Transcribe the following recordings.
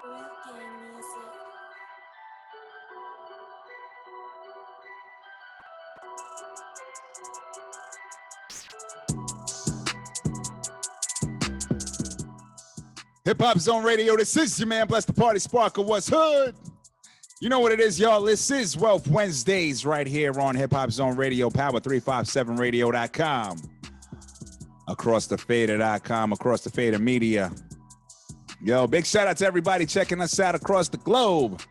Weekend music. Hip Hop Zone Radio. This is your man, Bless the Party Sparker. What's hood? You know what it is, y'all. This is Wealth Wednesdays right here on Hip Hop Zone Radio, Power357radio.com, across the fader.com, across the fader media. Yo, big shout out to everybody checking us out across the globe.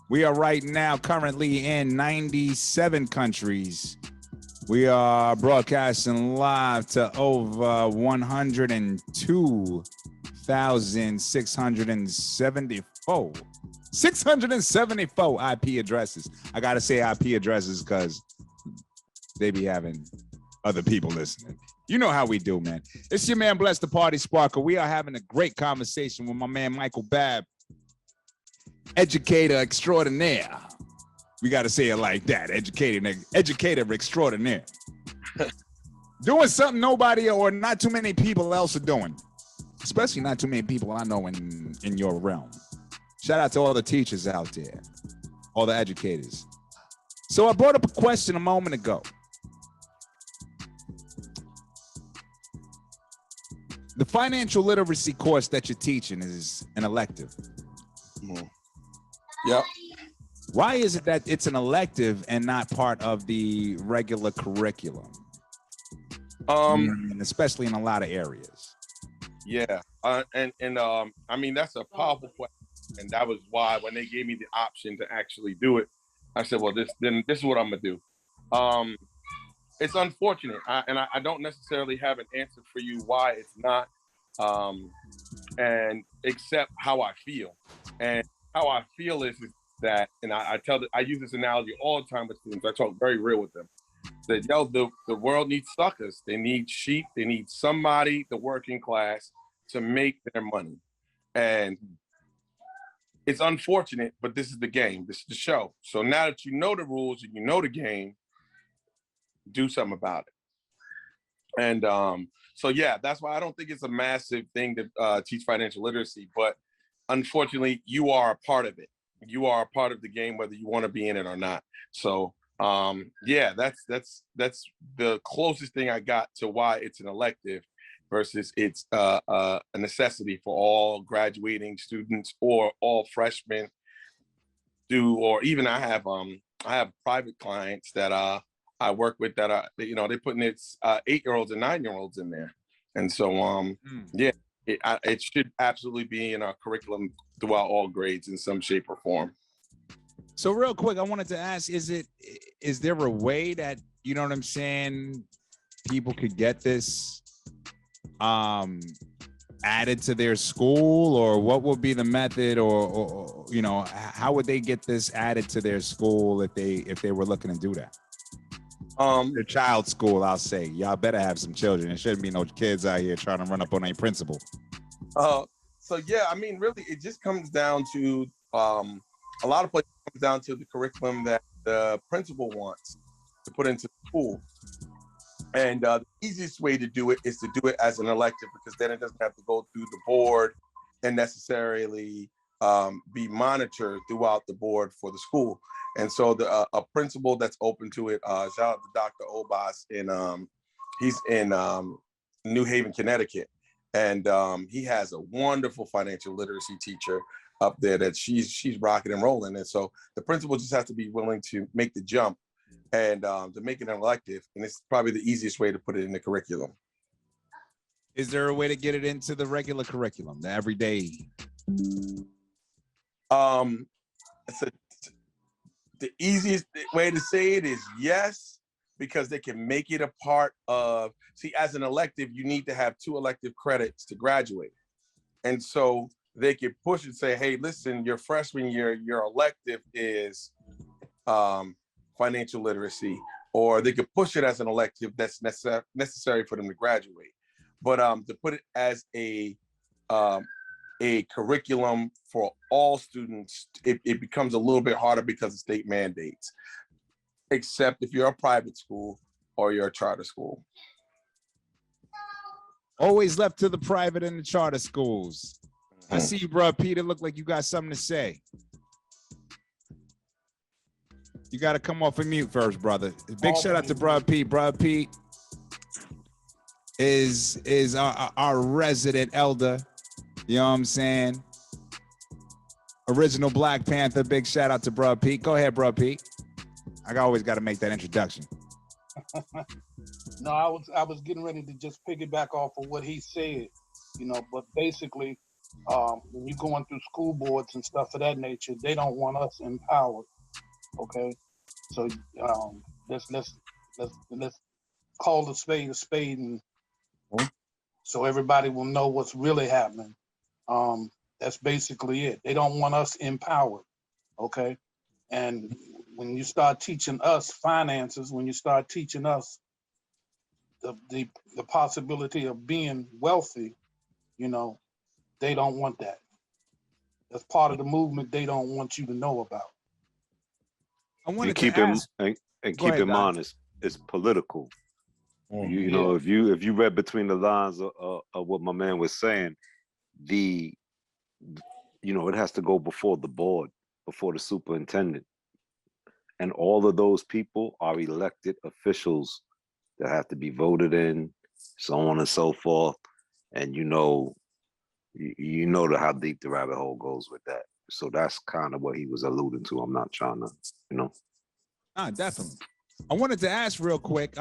We are right now currently in 97 countries. We are broadcasting live to over 674 IP addresses. I gotta say IP addresses because they be having other people listening. You know how we do, man. It's your man, Bless the Party Sparker. We are having a great conversation with my man, Michael Babb, educator extraordinaire. We got to say it like that, educator extraordinaire. Doing something nobody or not too many people else are doing, especially not too many people I know in your realm. Shout out to all the teachers out there, all the educators. So I brought up a question a moment ago. The financial literacy course that you're teaching is an elective. Yep. Why is it that it's an elective and not part of the regular curriculum? Especially in a lot of areas. Yeah. I mean, that's a powerful question. And that was why when they gave me the option to actually do it, I said, well, this is what I'm going to do. It's unfortunate. I don't necessarily have an answer for you why it's not, and except how I feel. And how I feel is that, and I use this analogy all the time with students. I talk very real with them. That the world needs suckers. They need sheep. They need somebody, the working class, to make their money. And it's unfortunate, but this is the game. This is the show. So now that you know the rules and you know the game, do something about it. And so yeah, that's why I don't think it's a massive thing to teach financial literacy. But unfortunately, you are a part of it. You are a part of the game, whether you want to be in it or not. So yeah, that's the closest thing I got to why it's an elective versus it's a necessity for all graduating students or all freshmen or even I have private clients that I work with that are, they're putting its 8-year-olds and 9-year-olds in there. And so yeah, it should absolutely be in our curriculum throughout all grades in some shape or form. So real quick, I wanted to ask, is there a way that, you know what I'm saying, people could get this added to their school, or what would be the method, or how would they get this added to their school if they were looking to do that? Their child's school, I'll say. Y'all better have some children. There shouldn't be no kids out here trying to run up on a principal. So yeah, I mean, really, it just comes down to a lot of places comes down to the curriculum that the principal wants to put into the school. And the easiest way to do it is to do it as an elective, because then it doesn't have to go through the board and necessarily be monitored throughout the board for the school. And so a principal that's open to it, shout out to Dr. Obas, he's in New Haven, Connecticut. And he has a wonderful financial literacy teacher up there that she's rocking and rolling. And so the principal just has to be willing to make the jump and to make it an elective. And it's probably the easiest way to put it in the curriculum. Is there a way to get it into the regular curriculum, the everyday? The easiest way to say it is yes, because they can make it a part of, as an elective, you need to have 2 elective credits to graduate. And so they could push and say, hey, listen, your freshman year, your elective is financial literacy, or they could push it as an elective that's necessary for them to graduate. But to put it as a curriculum for all students, it becomes a little bit harder because of state mandates, except if you're a private school or you're a charter school. Always left to the private and the charter schools. I see you, bro. Peter, look like you got something to say. You got to come off of mute first, brother. Big shout out to Bro Pete. Bro Pete is our resident elder. You know what I'm saying? Original Black Panther. Big shout out to Bro Pete. Go ahead, Bro Pete. I always got to make that introduction. No, I was getting ready to just piggyback off of what he said, but basically, when you're going through school boards and stuff of that nature, they don't want us empowered. Okay, so let's call a spade, and so everybody will know what's really happening. That's basically it. They don't want us empowered. Okay, and when you start teaching us finances, when you start teaching us the possibility of being wealthy, they don't want that. That's part of the movement they don't want you to know about. I wanted And to keep ask. and keep in mind it's political. You know, if you read between the lines of what my man was saying, it has to go before the board, before the superintendent, and all of those people are elected officials that have to be voted in, so on and so forth. And you know how deep the rabbit hole goes with that. So that's kind of what he was alluding to. I'm not trying to, Definitely. I wanted to ask real quick.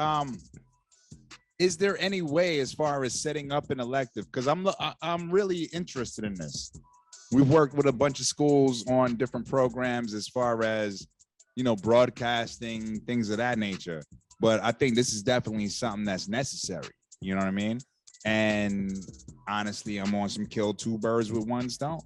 Is there any way, as far as setting up an elective? Because I'm really interested in this. We've worked with a bunch of schools on different programs as far as, broadcasting, things of that nature. But I think this is definitely something that's necessary. You know what I mean? And honestly, I'm on some kill two birds with one stone.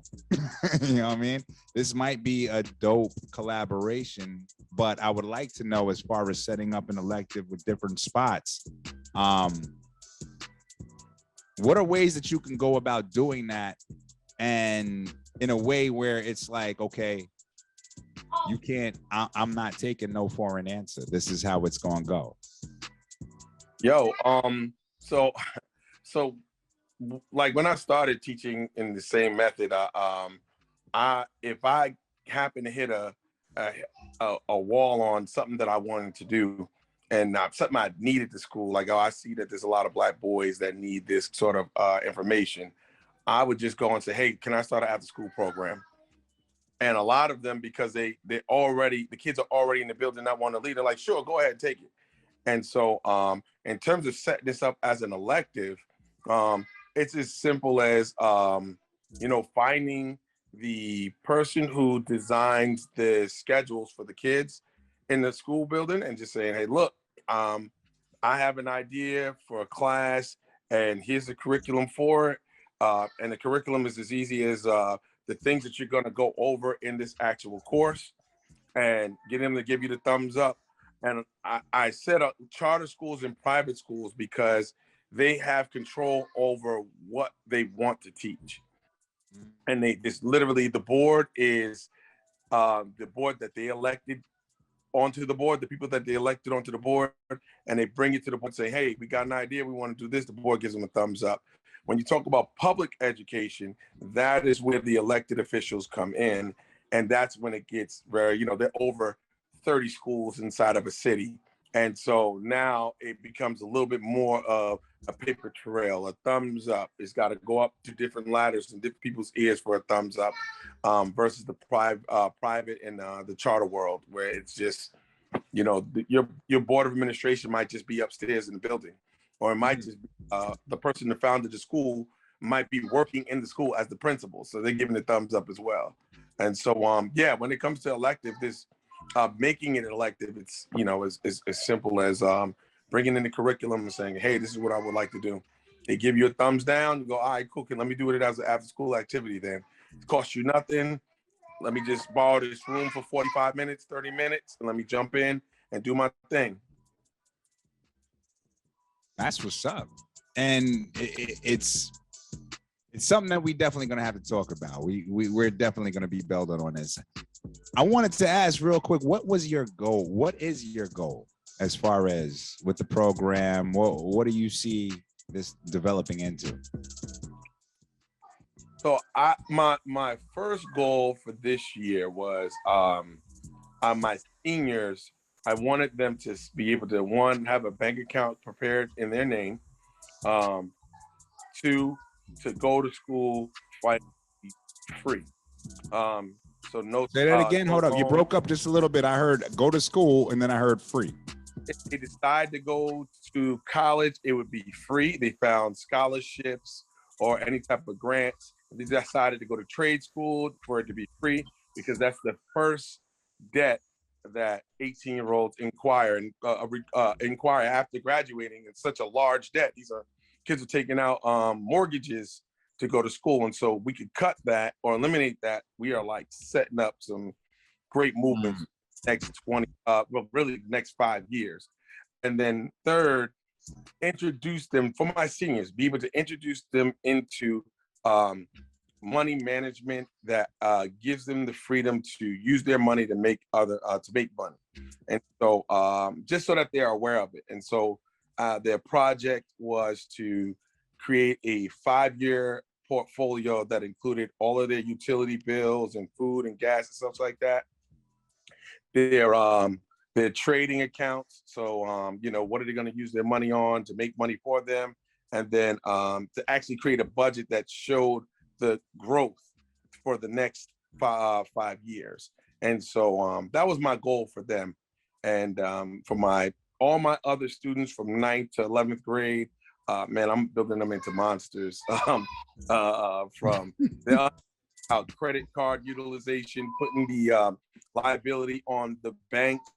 You know what I mean? This might be a dope collaboration, but I would like to know, as far as setting up an elective with different spots, what are ways that you can go about doing that, and in a way where it's like, okay, you can't, I'm not taking no for an answer. This is how it's gonna go. So like when I started teaching in the same method, if I happen to hit a wall on something that I wanted to do, and something I needed to school, like, I see that there's a lot of Black boys that need this sort of information, I would just go and say, hey, can I start an after school program? And a lot of them, because the kids are already in the building, not want to leave, they're like, sure, go ahead and take it. And so in terms of setting this up as an elective, it's as simple as, finding the person who designs the schedules for the kids in the school building and just saying, hey, look, I have an idea for a class, and here's the curriculum for it. And the curriculum is as easy as the things that you're going to go over in this actual course, and get them to give you the thumbs up. And I set up charter schools and private schools because they have control over what they want to teach. And the board is the board that they elected onto the board, the people that they elected onto the board, and they bring it to the board and say, hey, we got an idea, we want to do this. The board gives them a thumbs up. When you talk about public education, that is where the elected officials come in. And that's when it gets very, they're over 30 schools inside of a city. And so now it becomes a little bit more of a paper trail, a thumbs up. It's got to go up to different ladders and different people's ears for a thumbs up, versus the private and the charter world, where it's just, your board of administration might just be upstairs in the building, or it might just be the person that founded the school might be working in the school as the principal, so they're giving the thumbs up as well. And so, when it comes to elective, this making it elective, it's as simple as bringing in the curriculum and saying, hey, this is what I would like to do. They give you a thumbs down. You go, all right, cool. Let me do it as an after school activity. Then it costs you nothing. Let me just borrow this room for 45 minutes, 30 minutes, and let me jump in and do my thing. That's what's up. And it's something that we definitely going to have to talk about. We're definitely going to be building on this. I wanted to ask real quick, what was your goal? What is your goal as far as with the program? What do you see this developing into? So my first goal for this year was my seniors. I wanted them to be able to, one, have a bank account prepared in their name, two, to go to school free. So no, Say that again. no Hold up. You loan. broke up just a little bit. I heard go to school, and then I heard free. If they decide to go to college, it would be free. They found scholarships or any type of grants. If they decided to go to trade school, for it to be free, because that's the first debt that 18-year-olds inquire after graduating. It's such a large debt. Kids are taking out mortgages to go to school, and so we could cut that or eliminate that. We are like setting up some great movements next 20, really next 5 years. And then third, introduce them, for my seniors, be able to introduce them into money management that gives them the freedom to use their money to make money. And so just so that they are aware of it. And so their project was to create a 5-year portfolio that included all of their utility bills and food and gas and stuff like that. Their trading accounts. So, what are they going to use their money on to make money for them? And then to actually create a budget that showed the growth for the next 5 years. And so that was my goal for them. And for all my other students from 9th to 11th grade, man, I'm building them into monsters. From the credit card utilization, putting the liability on the banks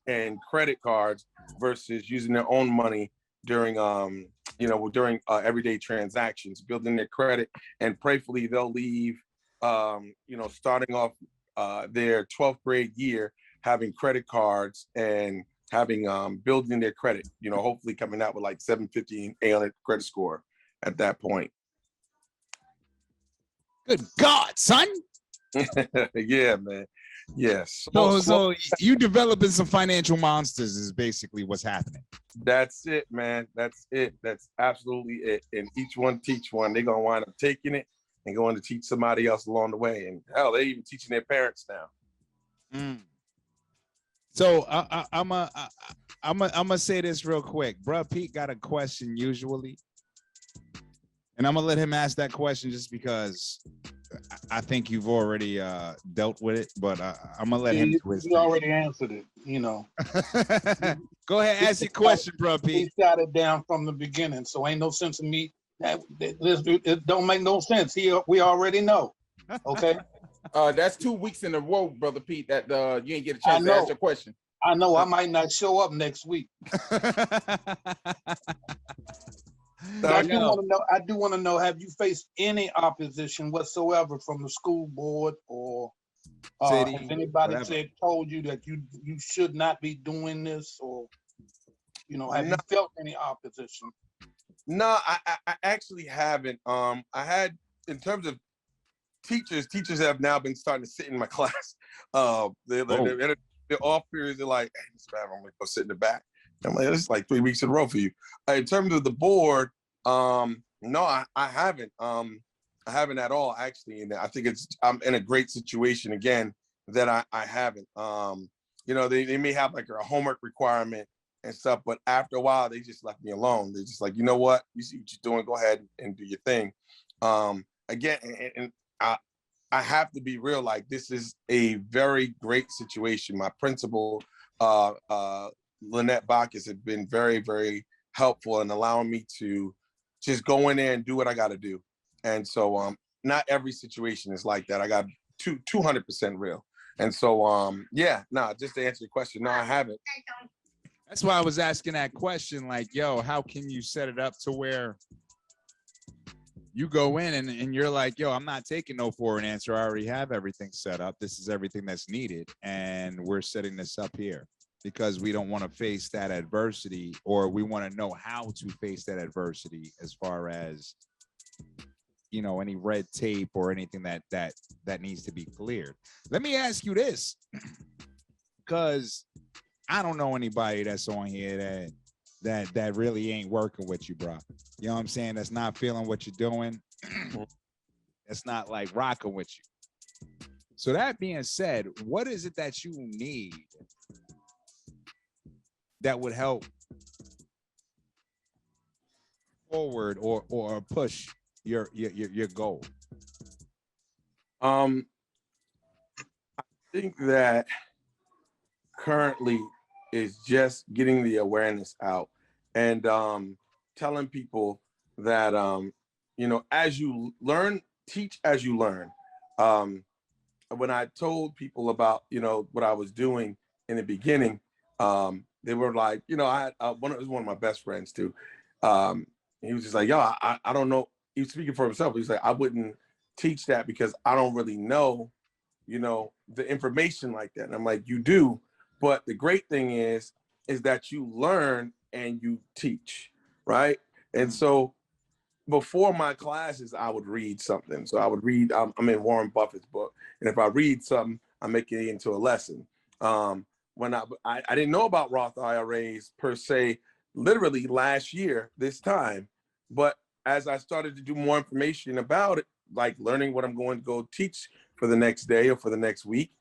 and credit cards versus using their own money during everyday transactions, building their credit, and prayerfully they'll leave starting off their 12th grade year having credit cards and having building their credit, hopefully coming out with like 750 800 credit score at that point. Good God, son. Yeah, man. Yes. So you developing some financial monsters is basically what's happening. That's it, man. That's it. That's absolutely it. And each one teach one. They're gonna wind up taking it and going to teach somebody else along the way. And hell, they're even teaching their parents now. So I'm gonna say this real quick. Bruh Pete got a question usually, and I'm gonna let him ask that question just because I think you've already dealt with it, but I'm gonna let him do his thing. Already answered it, Go ahead, ask your question, bro, Pete. He shot it down from the beginning, so ain't no sense in me. It don't make no sense. We already know. Okay. That's 2 weeks in a row, Brother Pete, that you ain't get a chance to ask your question. I know. I might not show up next week. I do want to know, have you faced any opposition whatsoever from the school board or has anybody told you that you should not be doing this, or have you felt any opposition? No, I actually haven't. I had, in terms of teachers have now been starting to sit in my class. They're off periods. They're like, hey, Mr. Bam, I'm gonna go sit in the back. I'm like, this is like 3 weeks in a row for you. In terms of the board, no, I haven't. I haven't at all, actually. And I think I'm in a great situation again that I haven't. They may have like a homework requirement and stuff, but after a while, they just left me alone. They're just like, you know what? You see what you're doing. Go ahead and do your thing. Again, and I have to be real. Like, this is a very great situation. My principal, Lynette Bacchus, has been very, very helpful in allowing me to just go in there and do what I got to do. And so, not every situation is like that. I got 200% real. And so, just to answer your question, no, I haven't. That's why I was asking that question. Like, yo, how can you set it up to where you go in and you're like, yo, I'm not taking no for an answer. I already have everything set up. This is everything that's needed. And we're setting this up here because we don't want to face that adversity, or we want to know how to face that adversity as far as, any red tape or anything that needs to be cleared. Let me ask you this, because I don't know anybody that's on here that really ain't working with you, bro. You know what I'm saying? That's not feeling what you're doing. that's not like rocking with you. So that being said, what is it that you need that would help forward or push your goal? I think that currently is just getting the awareness out and telling people that as you learn, teach as you learn. When I told people about what I was doing in the beginning, they were like, I had one of my best friends too. He was just like, yo, I don't know. He was speaking for himself. He was like, I wouldn't teach that because I don't really know the information like that. And I'm like, you do, but the great thing is that you learn and you teach, right? And so before my classes, I would read something. So I would read, I'm in Warren Buffett's book. And if I read something, I make it into a lesson. When I didn't know about Roth IRAs per se, literally last year, this time. But as I started to do more information about it, like learning what I'm going to go teach for the next day or for the next week,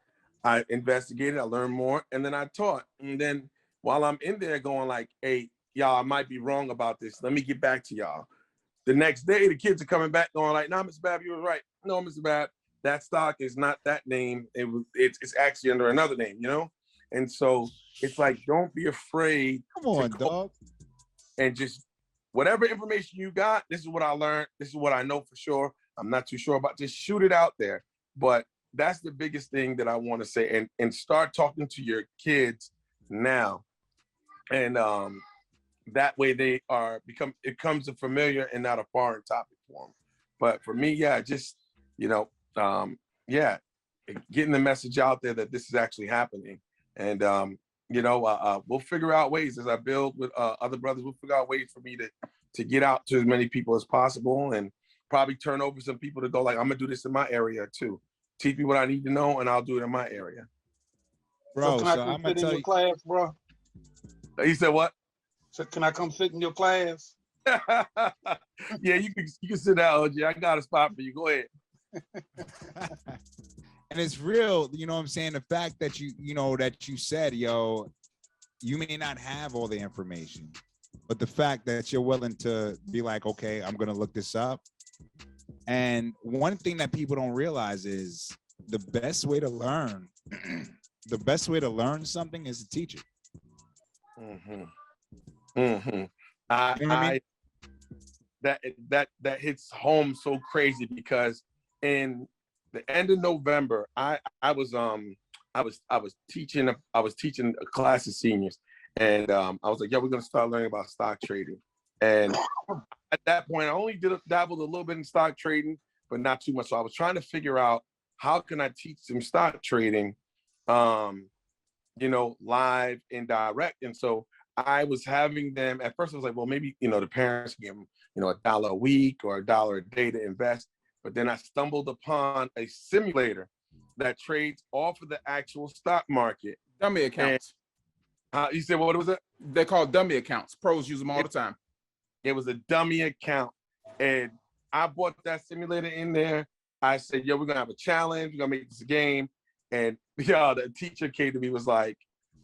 I investigated, I learned more, and then I taught. And then while I'm in there going like, hey, y'all, I might be wrong about this. Let me get back to y'all. The next day, the kids are coming back going like, "No, Mr. Bab, you were right. No, Mr. Bab, that stock is not that name. It's actually under another name, And so it's like, don't be afraid Come on, dog. and just whatever information you got. This is what I learned. This is what I know for sure. I'm not too sure about. Just shoot it out there. But that's the biggest thing that I want to say, and start talking to your kids now, and that way they it becomes a familiar and not a foreign topic for them. But for me, yeah, just getting the message out there that this is actually happening, and we'll figure out ways as I build with other brothers. We'll figure out ways for me to get out to as many people as possible, and probably turn over some people to go like, I'm gonna do this in my area too. Teach me what I need to know, and I'll do it in my area. Bro, so can I come sit in your class, bro? You said what? So can I come sit in your class? Yeah, you can sit down, OG. I got a spot for you. Go ahead. And it's real, you know what I'm saying? The fact that you said, yo, you may not have all the information, but the fact that you're willing to be like, okay, I'm gonna look this up. And one thing that people don't realize is the best way to learn, something is to teach it. Mm-hmm. Mm-hmm. I that hits home so crazy because in the end of November, I was teaching a class of seniors, and I was like, yeah, we're gonna start learning about stock trading. And at that point, I only dabbled a little bit in stock trading, but not too much. So I was trying to figure out how can I teach them stock trading, live and direct. And so I was having them at first. I was like, well, maybe the parents give them $1 a week or $1 a day to invest. But then I stumbled upon a simulator that trades off of the actual stock market. Dummy accounts. And, you said what was it? They're called dummy accounts. Pros use them all the time. It was a dummy account, and I bought that simulator in there. I said, yo, we're gonna have a challenge. We're gonna make this a game. And the teacher came to me, was like,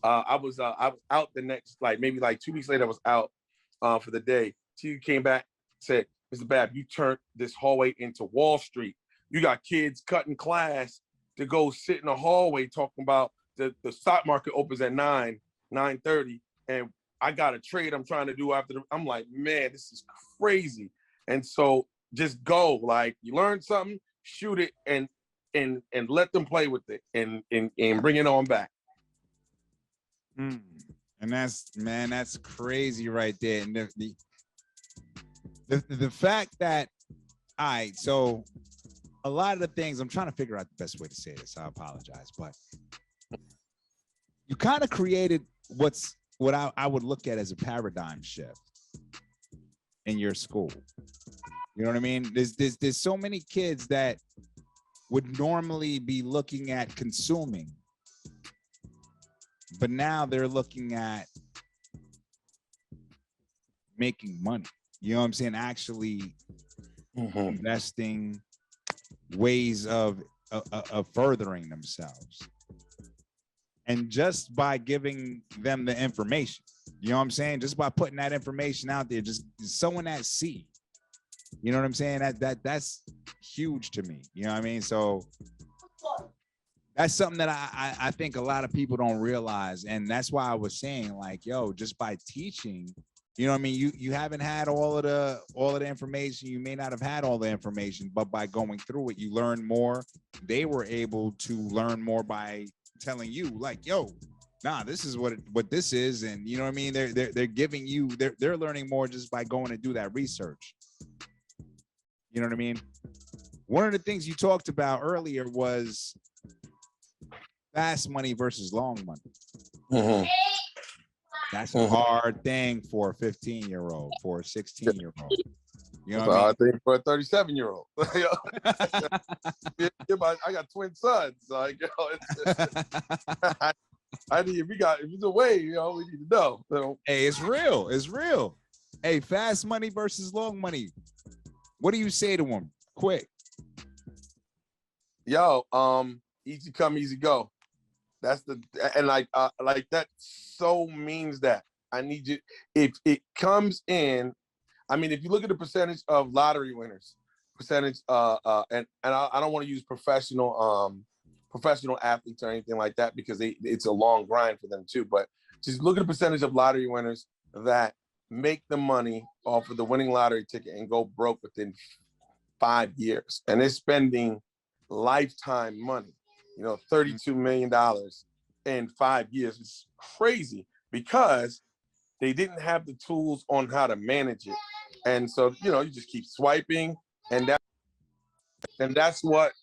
I was out the next, maybe 2 weeks later, I was out for the day. She came back, said, Mr. Bab, you turned this hallway into Wall Street. You got kids cutting class to go sit in the hallway talking about the stock market opens at 9:30, and I got a trade I'm trying to do after I'm like, man, this is crazy. And so just go, you learn something, shoot it, and let them play with it, and bring it on back. And that's crazy right there. And the fact that, all right, so a lot of the things, I'm trying to figure out the best way to say this. I apologize, but you kind of created what I would look at as a paradigm shift in your school. You know what I mean? There's so many kids that would normally be looking at consuming, but now they're looking at making money. You know what I'm saying? Actually investing ways of furthering themselves. And just by giving them the information, you know what I'm saying? Just by putting that information out there, just sowing that seed. You know what I'm saying? That's huge to me. You know what I mean? So that's something that I think a lot of people don't realize. And that's why I was saying, like, yo, just by teaching, you know what I mean? You haven't had all of the information. You may not have had all the information, but by going through it, you learn more. They were able to learn more by telling you, like, yo, nah, this is what this is. And you know what I mean? They're giving you, they're learning more just by going to do that research. You know what I mean? One of the things you talked about earlier was fast money versus long money. Mm-hmm. That's a hard thing for a 15-year-old, for a 16-year-old. You know That's what I mean? a hard thing for a 37-year-old. I got twin sons. Like, I need, if it's a way, we need to know. So, Hey, it's real. It's real. Hey, fast money versus long money. What do you say to them? Quick. Easy come, easy go. That's and like that so means that I need you. If it comes in, I mean, if you look at the percentage of lottery winners, and I don't want to use professional athletes or anything like that because it's a long grind for them too. But just look at the percentage of lottery winners that make the money off of the winning lottery ticket and go broke within 5 years, and they're spending lifetime money. $32 million in 5 years. It's crazy because they didn't have the tools on how to manage it. And so, you just keep swiping, and that's what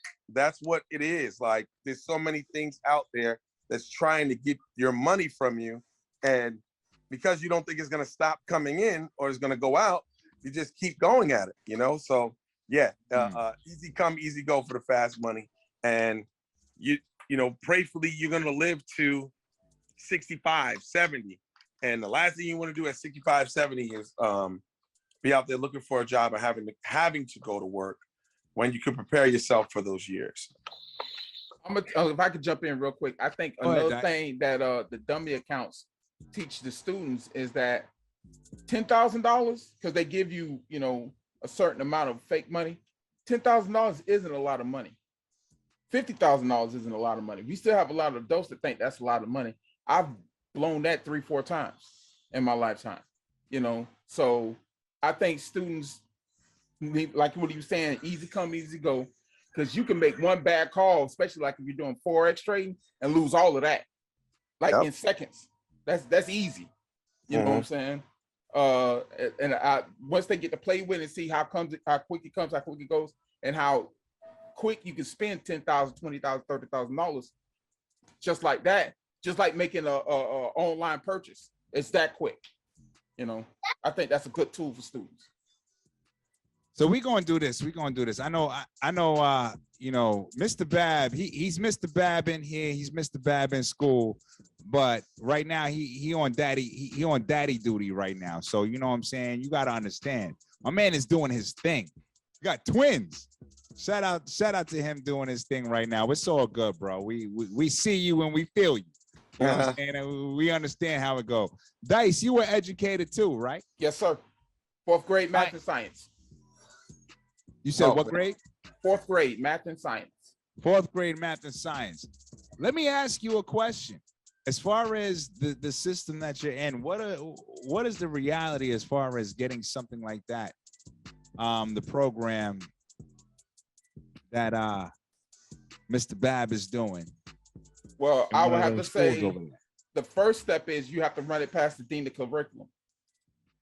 it is. Like, there's so many things out there that's trying to get your money from you. And because you don't think it's going to stop coming in or it's going to go out, you just keep going at it, So yeah, easy come, easy go for the fast money. And prayerfully, you're going to live to 65, 70. And the last thing you want to do at 65, 70 is be out there looking for a job and having to go to work when you can prepare yourself for those years. If I could jump in real quick, I think another thing that the dummy accounts teach the students is that $10,000, because they give you, a certain amount of fake money. $10,000 isn't a lot of money. $50,000 isn't a lot of money. We still have a lot of adults that think that's a lot of money. I've blown that 3-4 times in my lifetime, So I think students, like what you saying, easy come, easy go, because you can make one bad call, especially like if you're doing Forex trading, and lose all of that, in seconds. That's easy. You know what I'm saying? Once they get to play with and see how quick it comes, how quick it goes, and how quick you can spend $10,000, $20,000, $30,000, just like that, just like making a online purchase. It's that quick. I think that's a good tool for students. So we're gonna do this. I know, Mr. Bab, he's Mr. Bab in here, he's Mr. Bab in school, but right now he on daddy duty right now. So you know what I'm saying? You gotta understand. My man is doing his thing. You got twins. Shout out to him doing his thing right now. It's all good, bro. We see you and we feel you. You know what I'm saying? And we understand how it go. Dice, you were educated too, right? Yes, sir. 4th grade math and science. You said what grade? 4th grade math and science. 4th grade math and science. Let me ask you a question. As far as the system that you're in, what is the reality as far as getting something like that? The program that Mr. Bab is doing. Well, I would have to say the first step is you have to run it past the dean of curriculum.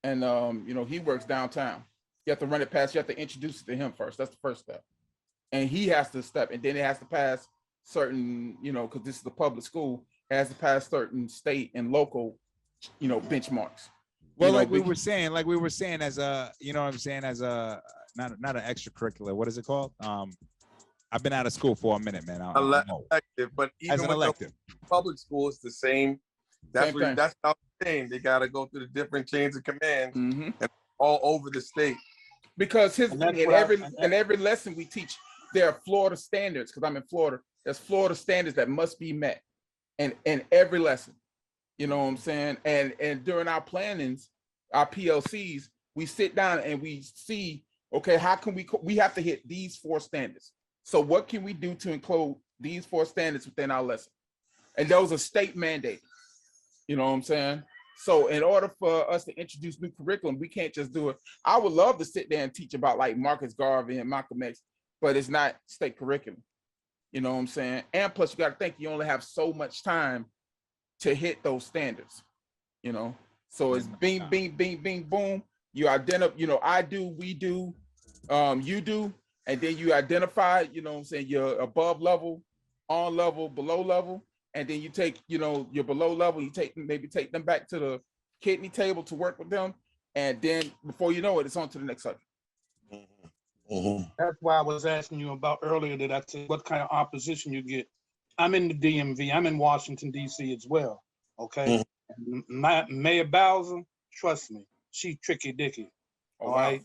And he works downtown. You have to run it past, you have to introduce it to him first. That's the first step. And he has to step, and then it has to pass certain, because this is a public school, it has to pass certain state and local, benchmarks. Well, we were saying as a, as a, not an extracurricular, what is it called? I've been out of school for a minute, man. Elective, but even as an elective, public school, it's the same. That's that's how I'm saying. They got to go through the different chains of command and all over the state. Because in every lesson we teach there are Florida standards, because I'm in Florida. There's Florida standards that must be met in every lesson. You know what I'm saying? And during our plannings, our PLCs, we sit down and we see, okay, how can we have to hit these 4 standards. So what can we do to include these 4 standards within our lesson? And those are state mandated. You know what I'm saying? So in order for us to introduce new curriculum, we can't just do it. I would love to sit there and teach about like Marcus Garvey and Malcolm X, but it's not state curriculum. You know what I'm saying? And plus you got to think you only have so much time to hit those standards, you know? So it's bing, bing, bing, bing, boom. You identify, you know, I do, we do, you do, and then you identify, you know what I'm saying, your above level, on level, below level. And then you take, you know, your below level, you maybe take them back to the kidney table to work with them. And then before you know it, it's on to the next subject. That's why I was asking you about earlier that I said, what kind of opposition you get? I'm in the DMV. I'm in Washington, D.C. as well. Okay. Mayor Bowser, trust me, she tricky dicky. Oh, all wow. right.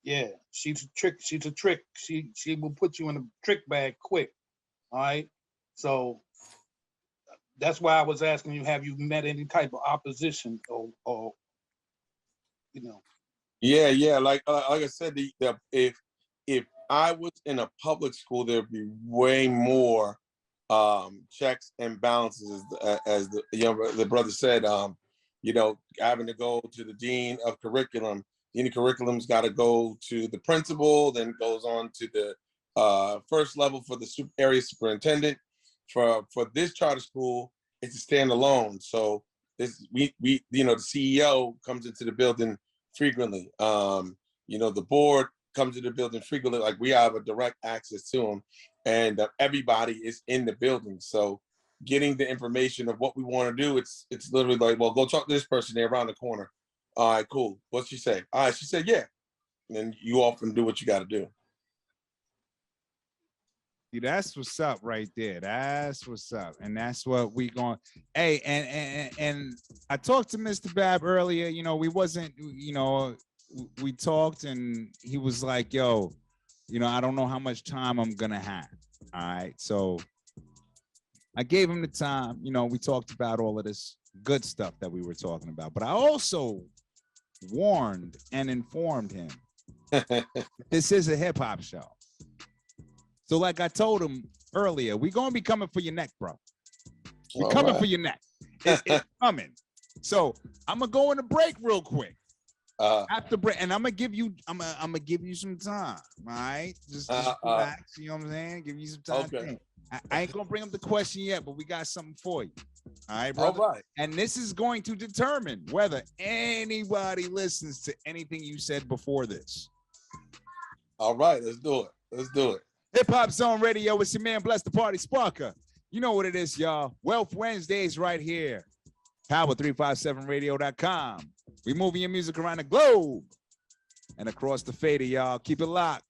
Yeah, she's a trick. She's a trick. She will put you in a trick bag quick. All right. So that's why I was asking you, have you met any type of opposition or you know? Yeah. Like I said, if I was in a public school, there'd be way more checks and balances, as the brother said. You know, having to go to the dean of curriculum. Dean of curriculum's got to go to the principal, then goes on to the first level for the area superintendent. For this charter school, it's a standalone. So this we you know, the CEO comes into the building frequently. You know, the board comes to the building frequently. Like, we have a direct access to them, and everybody is in the building. So getting the information of what we want to do, it's literally like, well, go talk to this person, they're around the corner. All right, cool. What'd she say? All right, she said, yeah. And then you often do what you got to do. See, that's what's up right there. That's what's up. And that's what we going. Hey, and I talked to Mr. Bab earlier. You know, we wasn't, you know, we talked and he was like, yo, you know, I don't know how much time I'm going to have. All right. So I gave him the time. You know, we talked about all of this good stuff that we were talking about. But I also warned and informed him this is a hip hop show. So like I told him earlier, we're going to be coming for your neck, bro. We're coming for your neck. It's coming. So I'm going to go on a break real quick. After break, and I'm gonna give you some time. All right, just relax. You know what I'm saying? Give you some time. Okay. I ain't gonna bring up the question yet, but we got something for you. All right, brother. All right. And this is going to determine whether anybody listens to anything you said before this. All right, let's do it. Hip Hop Zone Radio. It's your man, Bless the Party Sparker. You know what it is, y'all. Wealth Wednesdays right here. Power357radio.com. We moving your music around the globe and across the fader, y'all. Keep it locked.